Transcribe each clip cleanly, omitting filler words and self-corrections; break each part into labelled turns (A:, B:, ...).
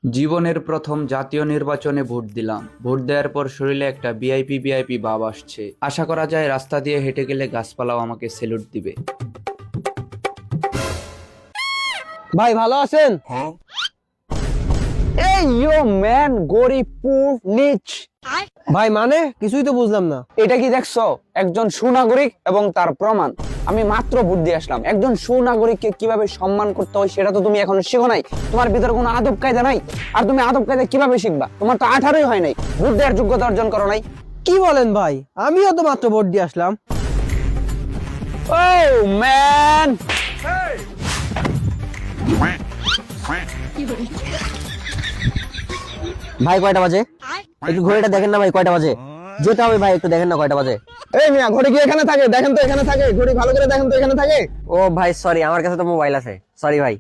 A: জীবনের প্রথম জাতীয় নির্বাচনে ভোট দিলাম। ভোট দেওয়ার পর শরীরে একটা ভিআইপি ভাব আসছে। আশা করা যায় রাস্তা দিয়ে হেঁটে গেলে গাছপালাও আমাকে স্যালুট দিবে।
B: ভাই ভালো আছেন? এই ইয়ো ম্যান, গরিবপুর নিচ। ভাই মানে কিছুই তো বুঝলাম না।
C: এটা কি দেখছো? একজন সুনাগরিক এবং তার প্রমাণ। আমি মাত্র ভোট দিয়ে আসলাম। একজন সুনাগরিককে কিভাবে সম্মান করতে হয় সেটা তো তুমি এখনো শিখো নাই। তোমার ভিতরে কোনো আদব কায়দা নাই। আর তুমি আদব কায়দা কিভাবে শিখবা? তোমার তো 18ই হয় নাই, ভোট দেওয়ার যোগ্যতা অর্জন করো নাই।
B: কি বলেন ভাই? আমিও তো মাত্র ভোট দিয়ে আসলাম।
C: ও ম্যান,
D: ভাই কয়টা বাজে? একটু ঘড়িটা দেখেন না ভাই, কয়টা বাজে? যেতে হবে ভাই, একটু দেখেন না কয়টা বাজে।
C: এই মিয়া, ঘড়ি কি এখানে থাকে? দেখেন তো এখানে থাকে। ঘড়ি ভালো করে দেখেন তো এখানে থাকে।
D: ও ভাই সরি, আমার কাছে তো মোবাইল আছে, সরি ভাই।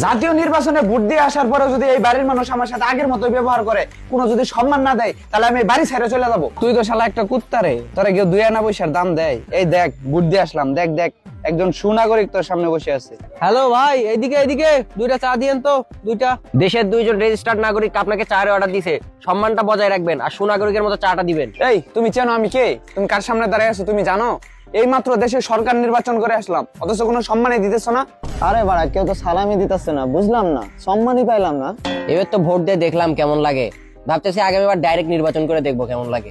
C: জাতীয় নির্বাচনে ভোট দিয়ে আসার পরে যদি এই বাড়ির মানুষ আমার সাথে আগের মতো ব্যবহার করে, কোনো যদি সম্মান না দেয়, তাহলে আমি বাড়ি ছেড়ে চলে যাবো। তুই তো শালা একটা কুত্তা রে, তোরা কেউ 2 আনা পয়সার দাম দেয়? এই দেখ, ভোট দিয়ে আসলাম, দেখ দেখ, একজন সুনাগরিক তোর সামনে বসে আছে।
B: হ্যালো ভাই, এইদিকে এইদিকে, দুইটা চা দিয়েন তো, দুইটা।
D: দেশের 2জন রেজিস্টার্ড নাগরিক আপনাকে চায়ের অর্ডার দিছে, সম্মানটা বজায় রাখবেন আর সুনাগরিকের মতো চাটা দিবেন।
C: এই, তুমি চেনো আমি কে? তুমি কার সামনে দাঁড়িয়ে আছো তুমি জানো? এই মাত্র দেশের সরকার নির্বাচন করে আসলাম, অথচ কোনো সম্মানই দিতেছ না।
E: আরে বাড়া, কেউ তো সালামি দিতেছে না, বুঝলাম না, সম্মানই পাইলাম না।
D: এবার তো ভোট দিয়ে দেখলাম কেমন লাগে, ভাবতেছি আগামীবার ডাইরেক্ট নির্বাচন করে দেখবো কেমন লাগে।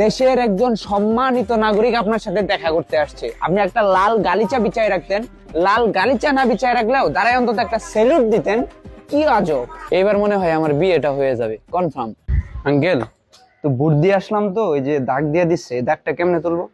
C: দেশের একজন সম্মানিত নাগরিক আপনার সাথে দেখা করতে আসছে, আপনি একটা লাল গালিচা বিছায় রাখতেন। লাল গালিচা না বিছায় রাখলেও দাঁড়ায় অন্তত একটা স্যালুট দিতেন। কি আজব! এবার মনে হয় আমার বিয়েটা হয়ে যাবে কনফার্ম। আঙ্কেল, তো ভোট দিয়ে আসলাম, তো ওই যে দাগ দিয়ে দিচ্ছে, এই দাগটা কেমনে তুলবো?